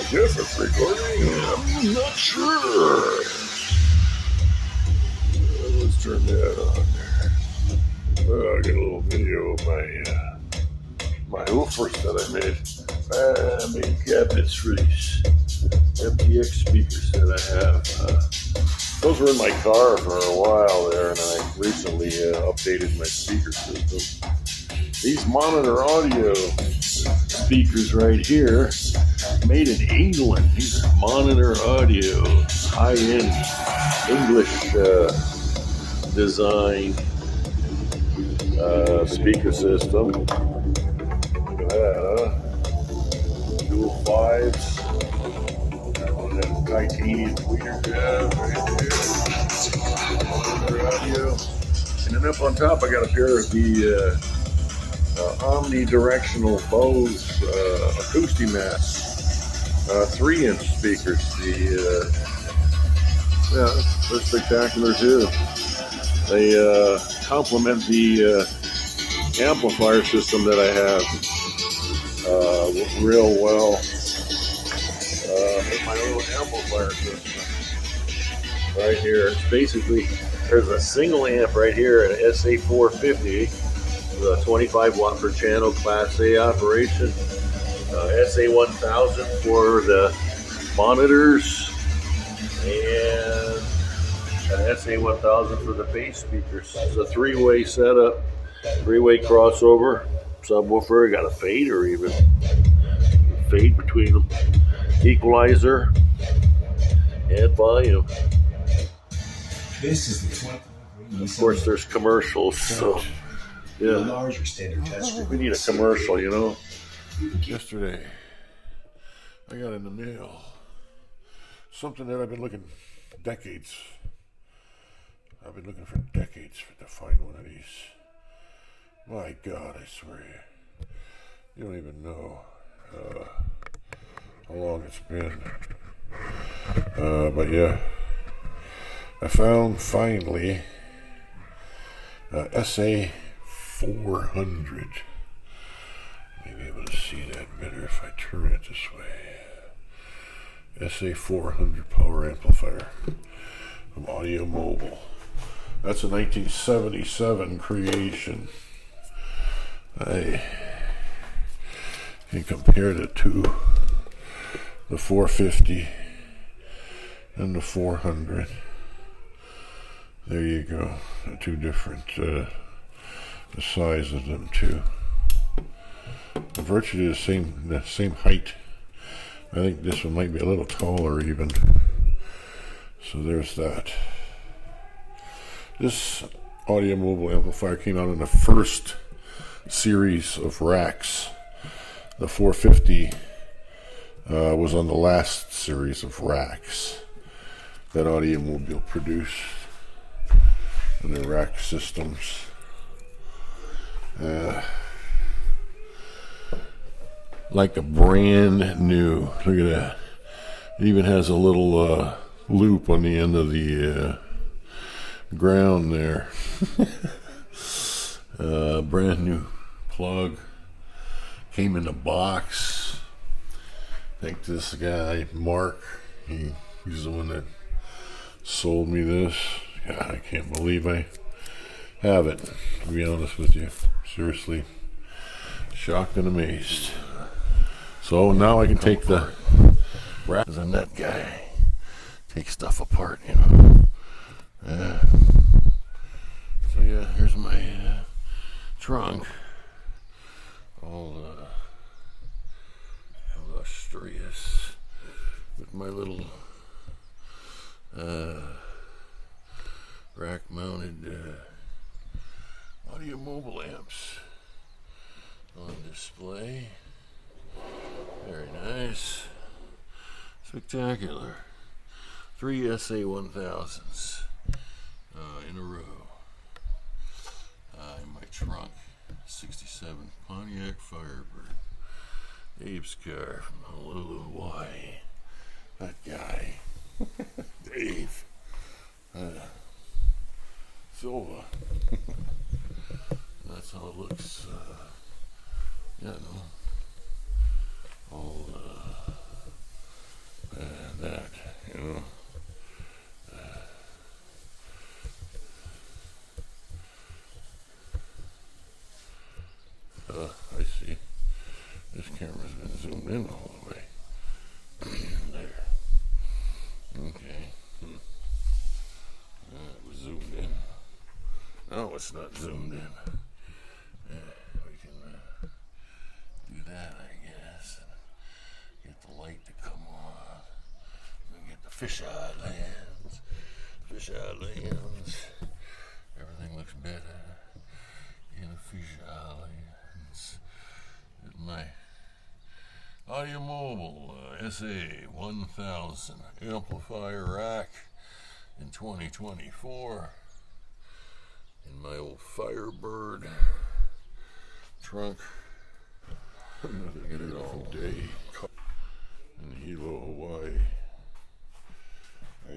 guess it's recording. I'm not sure. Let's turn that on there. I got a little video of my woofers that I made. I made cabinets for these MTX speakers that I have. Those were in my car for a while there, and I recently updated my speaker system. These monitor audio speakers right here, made in England. These are monitor audio, high-end English design speaker system. Look at that, huh? Dual fives. That one has titanium tweeter jazz right there. Monitor audio. And then up on top, I got a pair of the omnidirectional Bose Acoustimax 3-inch speakers. They're spectacular too. They complement the amplifier system that I have real well. My own amplifier system right here. It's basically, there's a single amp right here, an SA-400, the 25 watt per channel Class A operation, SA-1000 for the monitors, and an SA-1000 for the bass speakers. It's a three-way setup, three-way crossover subwoofer. Got a fader even, fade between them, equalizer, and volume. This is the Of course, there's commercials, so. Yeah, larger standard test. we need a commercial, you know. Yesterday, I got in the mail something that I've been looking decades. I've been looking for decades to find one of these. My God, I swear, you don't even know how long it's been. But yeah, I found finally SA-400. Maybe able to see that better if I turn it this way. SA-400 power amplifier from Audiomobile. That's a 1977 creation. I can compare it to the 450 and the 400. There you go. Two different the size of them too. Virtually the same height. I think this one might be a little taller even. So there's that. This Audiomobile amplifier came out in the first series of racks. The 450 was on the last series of racks that Audiomobile produced in their rack systems. Like a brand new. Look at that. It even has a little loop on the end of the ground there. Brand new plug. Came in a box. I think this guy, Mark, he's the one that sold me this. God, I can't believe I have it, to be honest with you. Seriously, shocked and amazed. So now I can take the wrap. I'm that guy. Take stuff apart, you know. So yeah, here's my trunk. All illustrious with my little rack-mounted Audiomobile amps on display. Very nice. Spectacular. 3 SA-1000s in a row. In my trunk. 67 Pontiac Firebird. Dave's car from Honolulu, Hawaii. That guy. Dave. Silva. That's how it looks. Yeah, no. All camera's been zoomed in all the way. There. Okay. It was zoomed in. No, it's not zoomed in. We can do that, I guess. And get the light to come on. We get the fisheye lens. Fisheye lens. Everything looks better in a fisheye lens. My Audiomobile SA-400 Amplifier rack in 2024. In my old FIREBIRD trunk. Another beautiful day in Hilo, Hawaii. I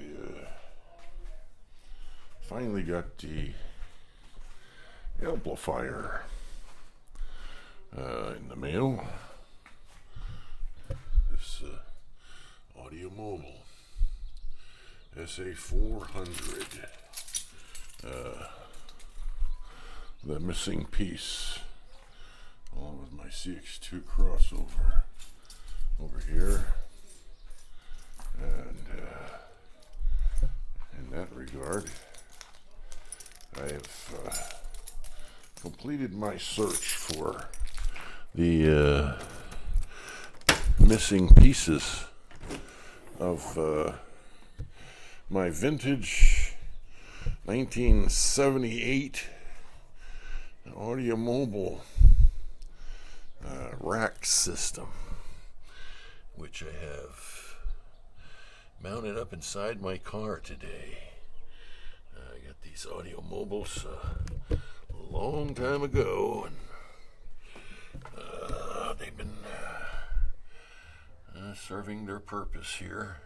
finally got the amplifier in the mail. This Audiomobile SA-400. The missing piece, along with my CX2 crossover over here. And in that regard, I have completed my search for the missing pieces of my vintage 1978 Audiomobile rack system, which I have mounted up inside my car today. I got these Audiomobiles a long time ago, and they've been serving their purpose here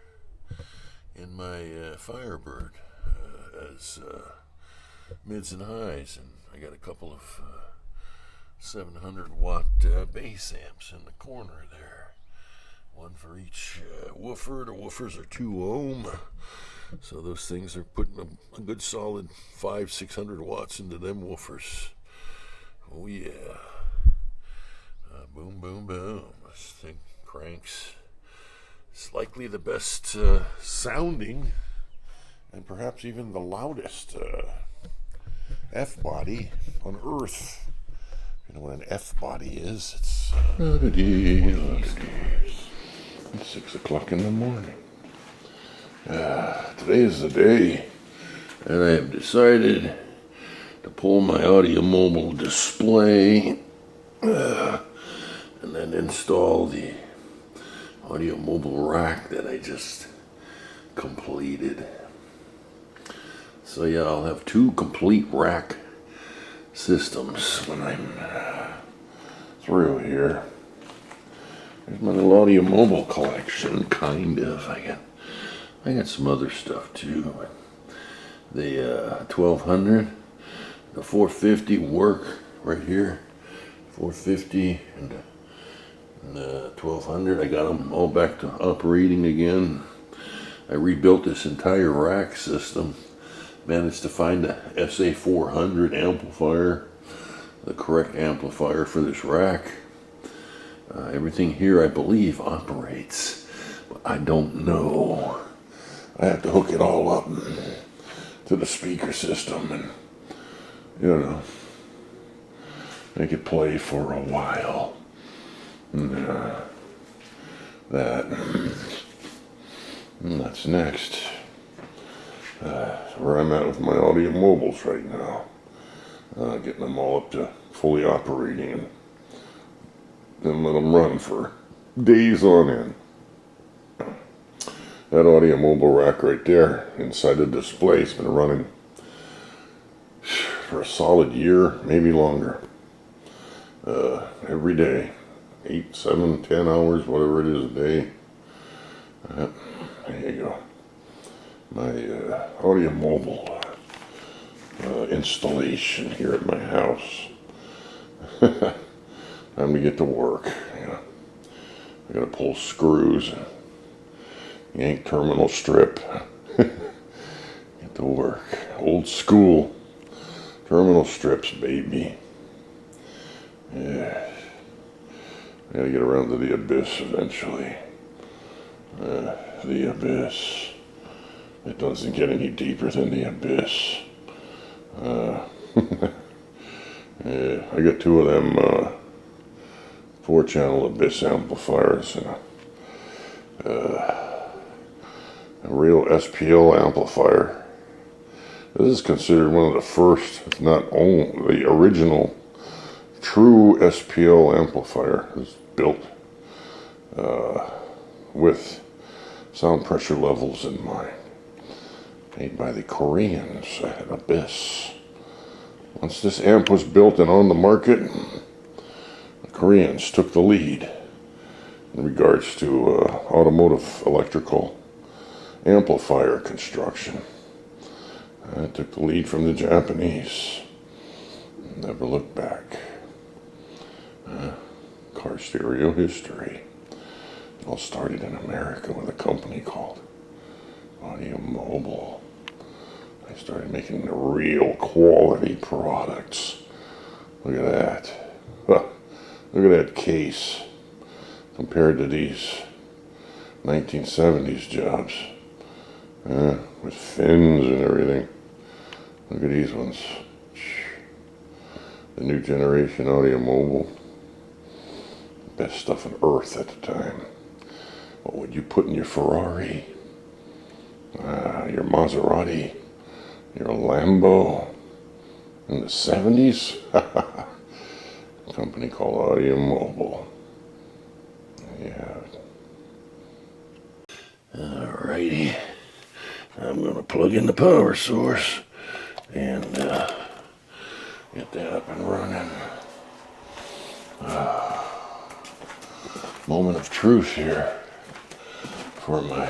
in my FIREBIRD as mids and highs, and I got a couple of 700 watt bass amps in the corner there, one for each woofer. The woofers are 2 ohm, so those things are putting a good solid 500-600 watts into them woofers. Oh yeah. Boom, boom, boom. This thing cranks. It's likely the best sounding, and perhaps even the loudest F-body on Earth. You know what an F-body is? It's it's 6 o'clock in the morning. Today is the day that I have decided to pull my Audiomobile display and then install the Audiomobile rack that I just completed. So yeah, I'll have 2 complete rack systems when I'm through here. There's my little Audiomobile collection, kind of. I got some other stuff too. The 1200, the 450 work right here. 450 and the 1200. I got them all back to operating again. I rebuilt this entire rack system. Managed to find the SA-400 amplifier, the correct amplifier for this rack. Everything here, I believe, operates, but I don't know. I have to hook it all up to the speaker system and, you know, make it play for a while. And, that's next. Where I'm at with my Audiomobiles right now. Getting them all up to fully operating and then let them run for days on end. That Audiomobile rack right there inside the display has been running for a solid year, maybe longer. Every day. 8, 7, 10 hours, whatever it is a day. There you go. My Audiomobile installation here at my house. Time to get to work. Yeah. I gotta pull screws and yank terminal strip. Get to work. Old school terminal strips, baby. Yeah. I gotta get around to the abyss eventually. The abyss. It doesn't get any deeper than the abyss. Yeah, I got two of them 4-channel abyss amplifiers and a real SPL amplifier. This is considered one of the first, if not only, the original true SPL amplifier. It was built with sound pressure levels in mind. Made by the Koreans at Abyss. Once this amp was built and on the market, the Koreans took the lead in regards to automotive electrical amplifier construction. Took the lead from the Japanese. Never looked back. Car stereo history. It all started in America with a company called Audiomobile. I started making the real quality products. Look at that. Huh. Look at that case compared to these 1970s jobs. With fins and everything. Look at these ones. The new generation Audiomobile. Best stuff on earth at the time. What would you put in your Ferrari? Your Maserati? Your Lambo? In the 70s? A company called Audiomobile. Yeah. Alrighty. I'm going to plug in the power source and get that up and running. Moment of truth here for my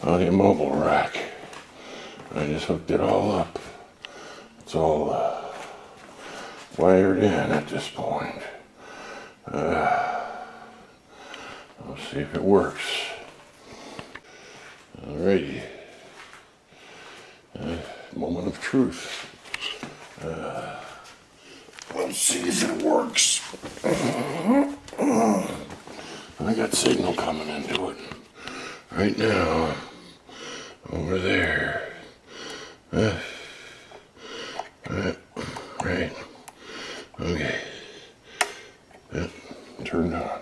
Audiomobile rack. I just hooked it all up. It's all wired in at this point. Let's see if it works. Alrighty. Moment of truth. Let's see if it works. I got signal coming into it right now. Over there. Right. Okay. Turned on.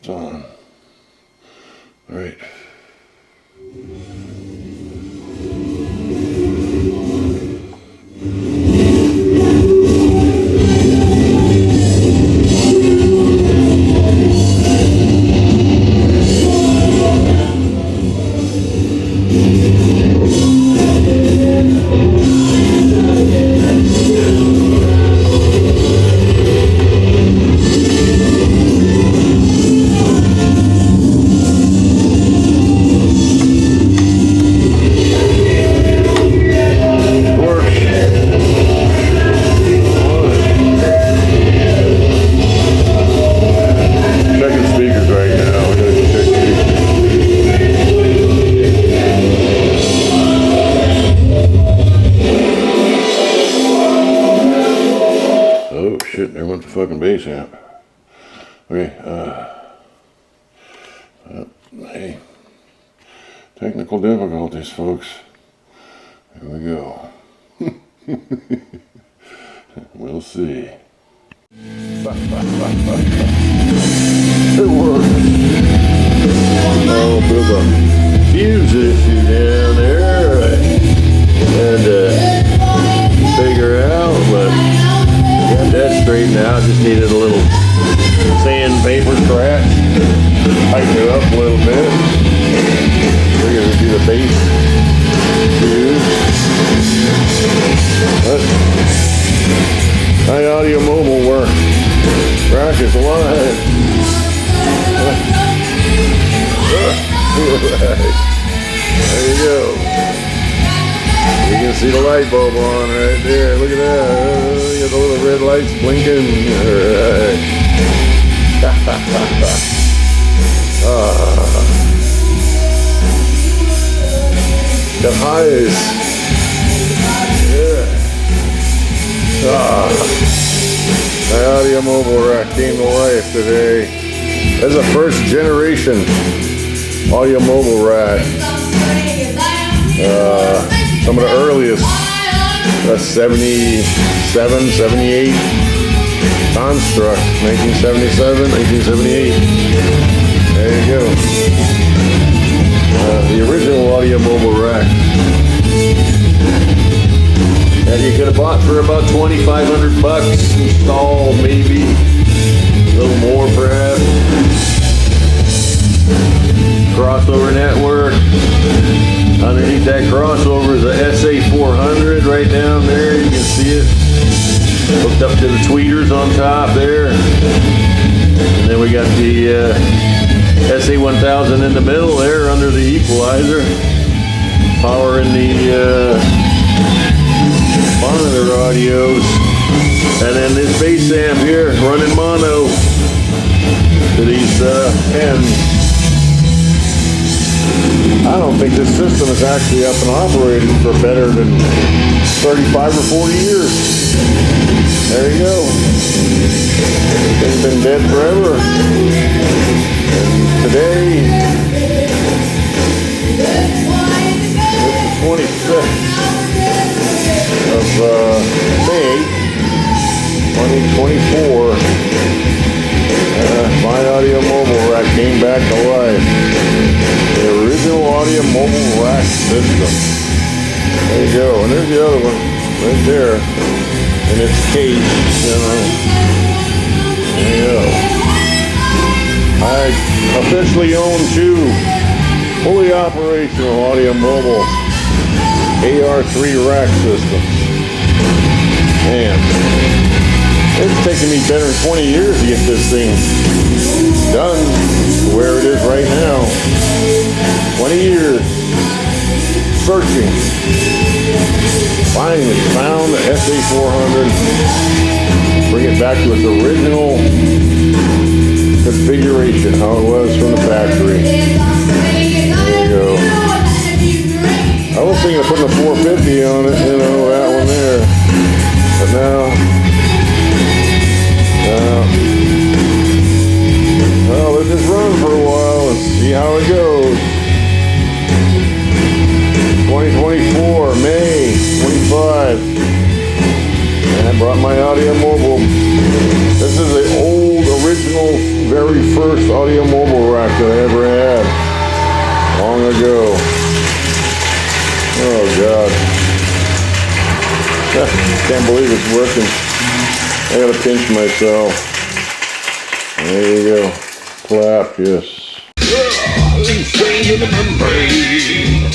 It's on. Right. There went the fucking bass amp. Okay, hey, technical difficulties, folks. Here we go. We'll see. It works. Oh, there's a fuse issue down there. Had to figure out, but got that straightened out. Just needed a little sandpaper scratch. Tighten it up a little bit. We're going to do the bass fuse. Hi, Audiomobile, where rock is alive. There you go. You can see the light bulb on right there. Look at that. You got the little red lights blinking. Alright. The highs. Yeah. My Audiomobile rack came to life today. That's a first generation Audiomobile rack. Some of the earliest, 77, 78 construct, 1977, 1978. There you go. The original Audiomobile rack that you could have bought for about $2,500 installed, maybe a little more perhaps. Crossover network. Underneath that crossover is a SA-400 right down there. You can see it hooked up to the tweeters on top there. And then we got the SA-1000 in the middle there under the equalizer, powering the monitor audios. And then this bass amp here running mono to these pens. I don't think this system is actually up and operating for better than 35 or 40 years. There you go. It's been dead forever. And today, this is 26th of May, 2024. My Audiomobile rack came back to life. The original Audiomobile rack system. There you go. And there's the other one right there in its case. There you go. I officially own two fully operational Audiomobile AR-3 rack systems. Man, it's taken me better than 20 years to get this thing done to where it is right now. 20 years searching. Finally found the SA-400. Bring it back to its original configuration, how it was from the factory. There you go. I was thinking of putting a 450 on it, you know, that one there. But now, well, let's just run for a while and see how it goes. 2024, May 25. And I brought my Audiomobile. This is the old, original, very first Audiomobile rack that I ever had. Long ago. Oh, God. Can't believe it's working. I gotta pinch myself. There you go. Clap, yes. Insane in the membrane.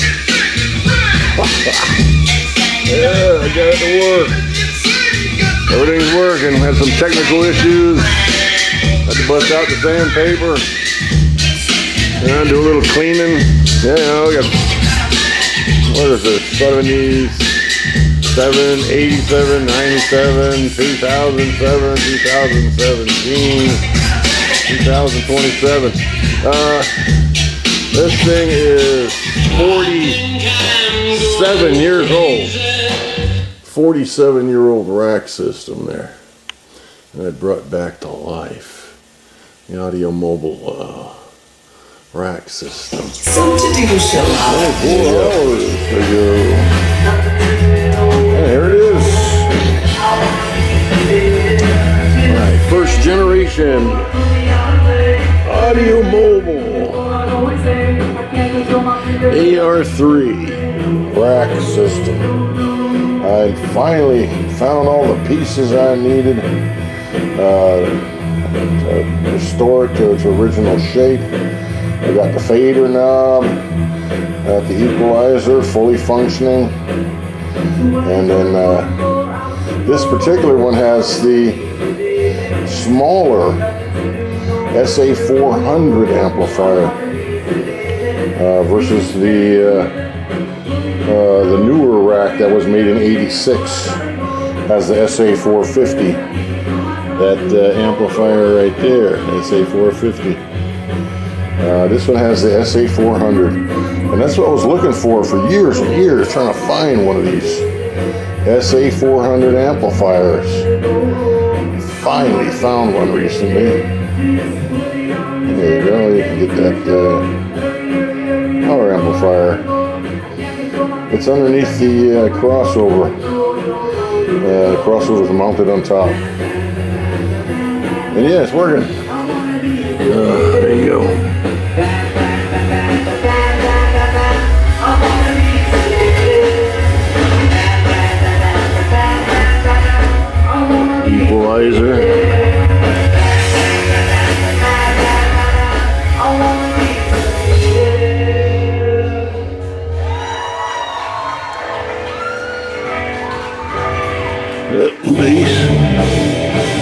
Yeah, I got it to work. Everything's working. Had some technical issues. Had to bust out the sandpaper. And do a little cleaning. Yeah, you know, we got, what is this? 70s. 87, 97, 2007, 2017, 2027. This thing is 47 years old. 47-year-old rack system there. And I brought back to life the Audiomobile rack system. Some to do show. 24 hours ago. There it is. Alright, first generation Audiomobile AR-3 rack system. I finally found all the pieces I needed to restore it to its original shape. I got the fader knob, got the equalizer fully functioning. And then this particular one has the smaller SA-400 amplifier versus the newer rack that was made in '86 has the SA-450. That amplifier right there, SA-450. This one has the SA-400. And that's what I was looking for years and years, trying to find one of these SA-400 amplifiers. finally found one recently. There you go, you can get that power amplifier. It's underneath the crossover. The crossover is mounted on top. And yeah, it's working. There you go. Equalizer.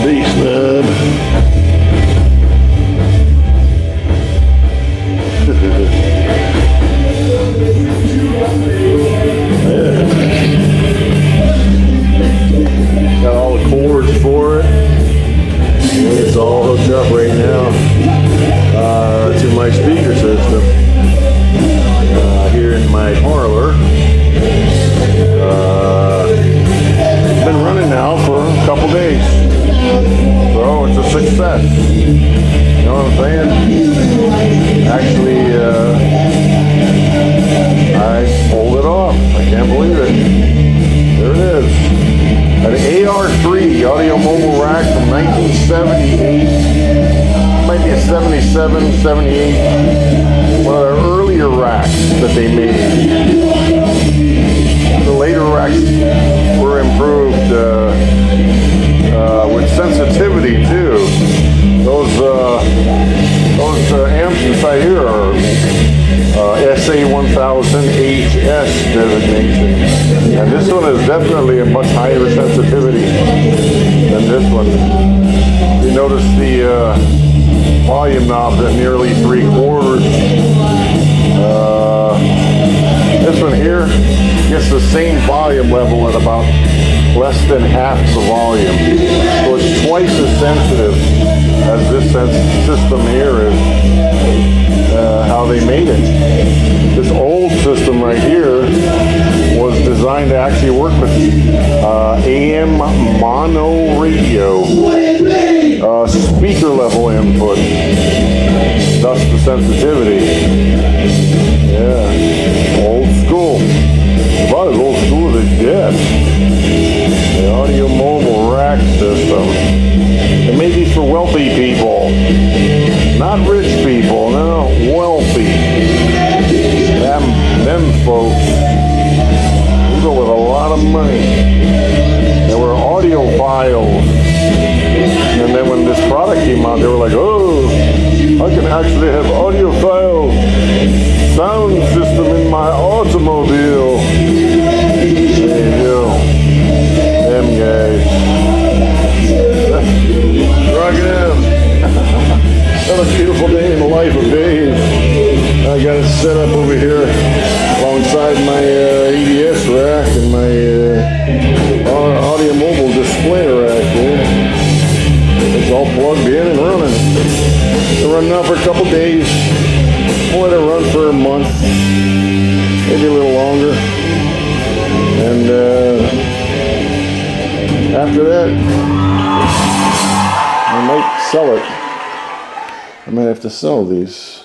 Bass knob. Got all the cords for it. It's all hooked up right now to my speaker system here in my parlor. Been running now for a couple days, so it's a success. You know what I'm saying? Actually, I pulled it off. I can't believe it. There it is. An AR-3 Audiomobile rack from 1978. Might be a 77, 78. One of their earlier racks that they made. The later racks were improved with sensitivity too. Those amps inside here are SA-400 HS designation, and this one is definitely a much higher sensitivity than this one. You notice the volume knobs at nearly 3/4. This one here gets the same volume level at about less than half the volume. So it's twice as sensitive as this system here is, how they made it. This old system right here was designed to actually work with AM mono radio, speaker level input, thus the sensitivity. Yeah, old school. About as old school as it gets. The Audiomobile rack system. It may be for wealthy people, not rich people. No, wealthy. Them folks. People with a lot of money. They were audiophiles. And then when this product came out, they were like, oh, I can actually have audiophile sound system in my automobile. There you go. Them guys. Rocking out. Another beautiful day in the life of Dave. I got it set up over here alongside my EDS rack and my Audiomobile display rack there. It's all plugged in and running. They're running now for a couple days. We'll let it run for a month, maybe a little longer. And after that, I might sell it. I might have to sell these.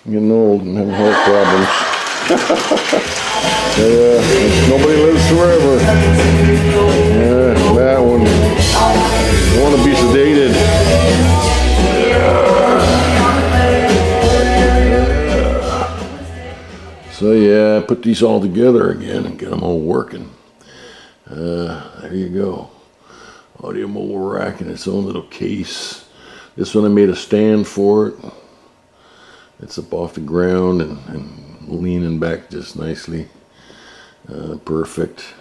I'm getting old and having heart problems. Nobody lives forever. Yeah, that one. I want to be sedated. So yeah, I put these all together again and get them all working. There you go. Audiomobile rack in its own little case. This one I made a stand for it. It's up off the ground and leaning back just nicely. Perfect.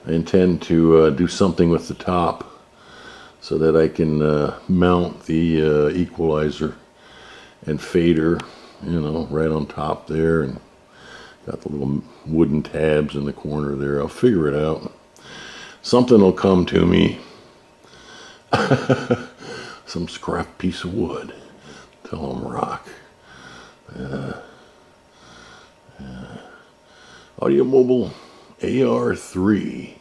I intend to do something with the top so that I can mount the equalizer and fader, you know, right on top there, and got the little wooden tabs in the corner there. I'll figure it out. Something will come to me. Some scrap piece of wood. Tell them rock. Audiomobile AR-3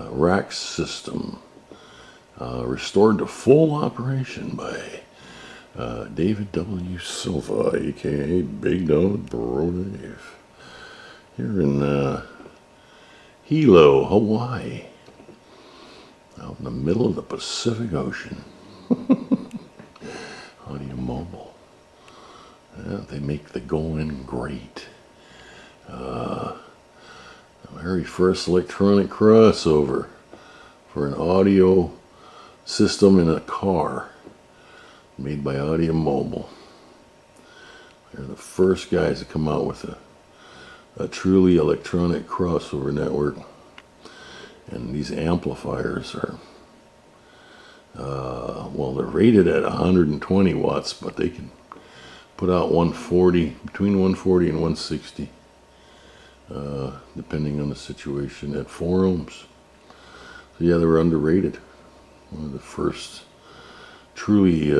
rack system. restored to full operation by David W. Silva, aka Big Dog Bro Dave, here in Hilo, Hawaii, out in the middle of the Pacific Ocean. Audiomobile. Yeah, they make the going great. The very first electronic crossover for an audio system in a car, made by Audiomobile. They're the first guys to come out with a truly electronic crossover network. And these amplifiers are, well, they're rated at 120 watts, but they can put out 140, between 140 and 160, depending on the situation, at 4 ohms. So yeah, they were underrated. One of the first truly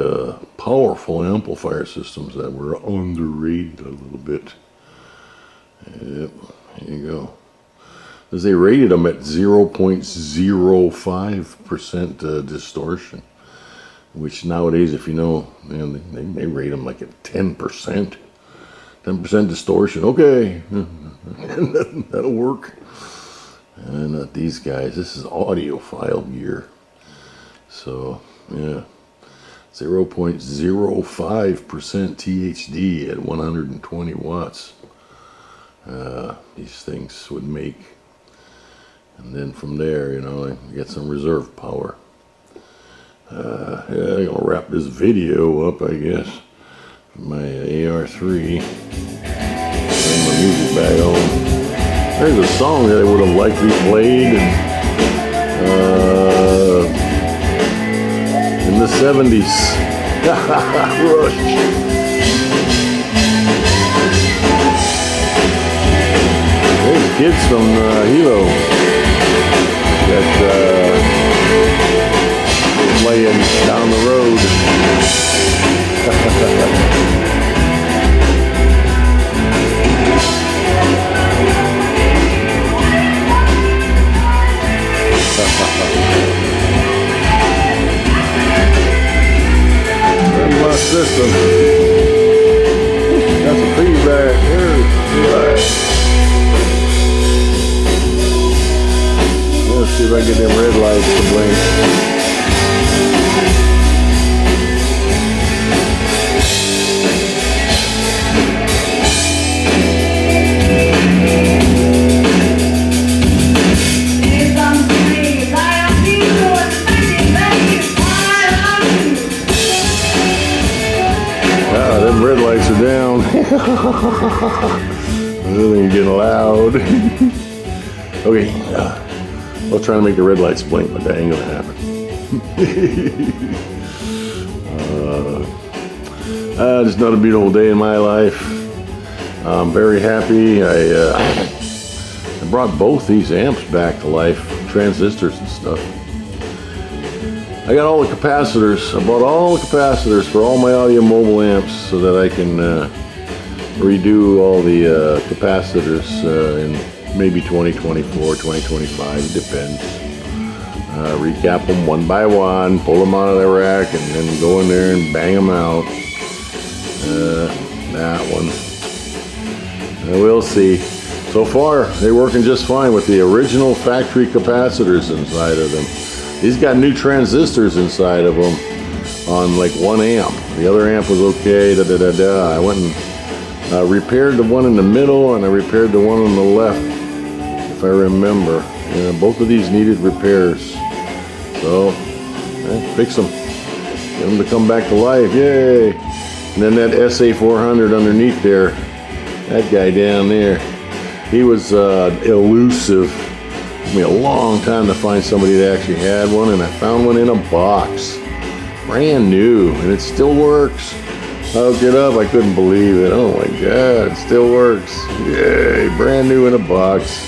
powerful amplifier systems that were underrated a little bit. Yep, there you go. As they rated them at 0.05% distortion, which nowadays, if you know, they rate them like at 10%. 10% distortion, okay, that'll work. And not these guys, this is audiophile gear. So, yeah, 0.05% THD at 120 watts. These things would make. And then from there, you know, I get some reserve power. Yeah, I'm gonna wrap this video up, I guess. My AR-3. Bring my music back on. There's a song that I would have likely played in the 70s. Rush. There's kids from Hilo that playing down the road. That's my system. Got some feedback here. Let's see if I can get them red lights to blink. Them red lights are down. They're getting loud. Okay, I'll try to make the red lights blink, but that ain't gonna happen. It's not a beautiful day in my life. I'm very happy. I brought both these amps back to life, transistors and stuff. I got all the capacitors. I bought all the capacitors for all my Audiomobile amps so that I can redo all the capacitors in maybe 2024, 2025, it depends. Recap them one by one, pull them out of the rack, and then go in there and bang them out. That one. We'll see. So far, they're working just fine with the original factory capacitors inside of them. These got new transistors inside of them on like 1 amp. The other amp was okay, I went and repaired the one in the middle, and I repaired the one on the left, if I remember. Yeah, both of these needed repairs. So, fix them. Get them to come back to life, yay! And then that SA-400 underneath there, that guy down there, he was elusive. Took me a long time to find somebody that actually had one, and I found one in a box. Brand new, and it still works. I hooked it up, I couldn't believe it. Oh my God, it still works. Yay, brand new in a box.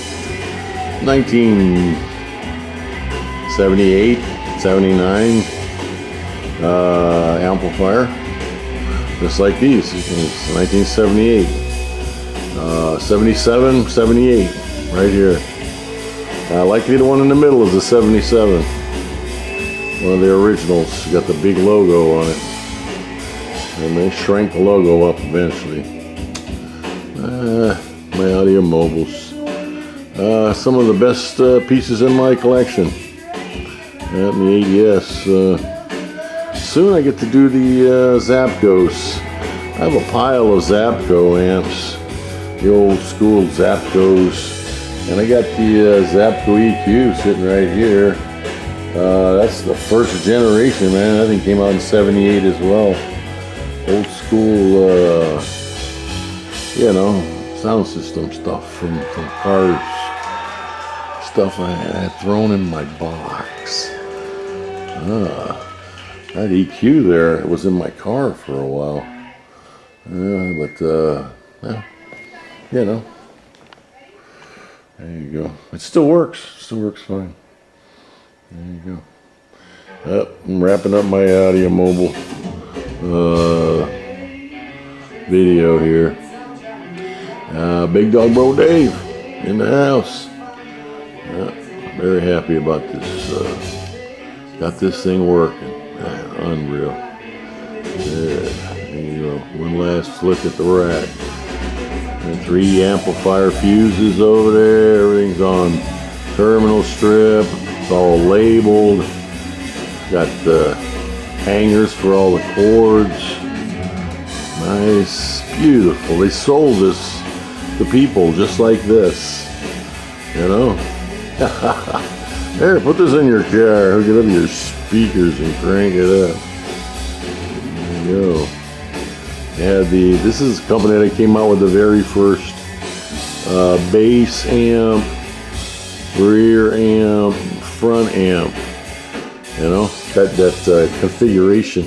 1978, 79 amplifier. Just like these, it's 1978. 77, 78, right here. Likely the one in the middle is a 77. One of the originals. Got the big logo on it. And they shrank the logo up eventually. My Audiomobiles. Some of the best pieces in my collection. And the ADS. Soon I get to do the Zapcos. I have a pile of Zapco amps. The old school Zapcos. And I got the Zapco EQ sitting right here. That's the first generation, man. That thing came out in '78 as well. Old school, you know, sound system stuff from cars. Stuff I had thrown in my box. That EQ there, it was in my car for a while. But, yeah, you know. There you go. It still works. Still works fine. There you go. I'm wrapping up my Audiomobile video here. Big Dog Bro Dave in the house. Very happy about this. Got this thing working. Man, unreal. Yeah, there you go. One last look at the rack. And 3 amplifier fuses over there. Everything's on terminal strip. It's all labeled. Got the hangers for all the cords. Nice, beautiful. They sold this to people just like this. You know? Here, put this in your car. Hook it up to your speakers and crank it up. There you go. Yeah, this is a company that came out with the very first bass amp, rear amp, front amp. You know, that configuration.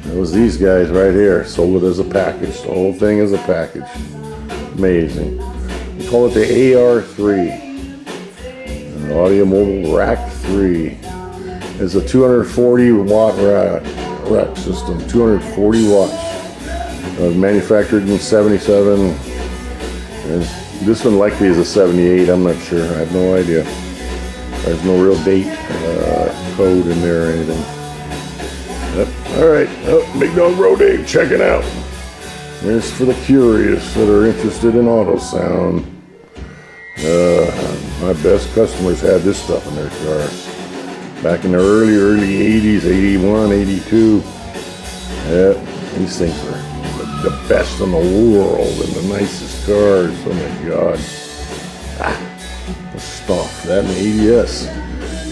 That was these guys right here. Sold it as a package. The whole thing is a package. Amazing. We call it the AR-3. An Audiomobile Rack 3. It's a 240 watt rack system. 240 watts. Manufactured in '77. And this one likely is a '78. I'm not sure. I have no idea. There's no real date code in there or anything. Yep. All right. Oh, Big Dog Bro Dave, check it out. This for the curious that are interested in Autosound. My best customers had this stuff in their car. Back in the early 80s, 81, 82. Yeah, these things are the best in the world and the nicest cars. Oh my God. The stuff. That and the ADS.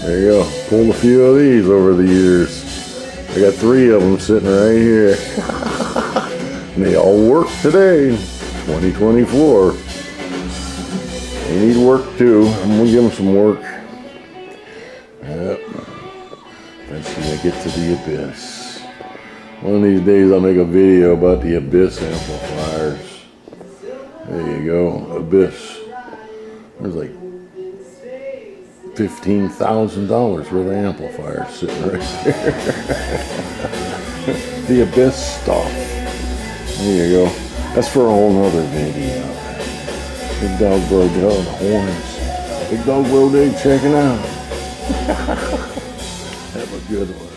There you go. Pulled a few of these over the years. I got 3 of them sitting right here. And they all work today. 2024. They need work too. I'm going to give them some work. Yep. Eventually I get to the Abyss. One of these days I'll make a video about the Abyss amplifiers. There you go. Abyss. There's like $15,000 worth of amplifiers sitting right there. The Abyss stuff. There you go. That's for a whole nother video. Big Dog Bro Dave, horns. Big Dog Bro Dave checking out. Have a good one.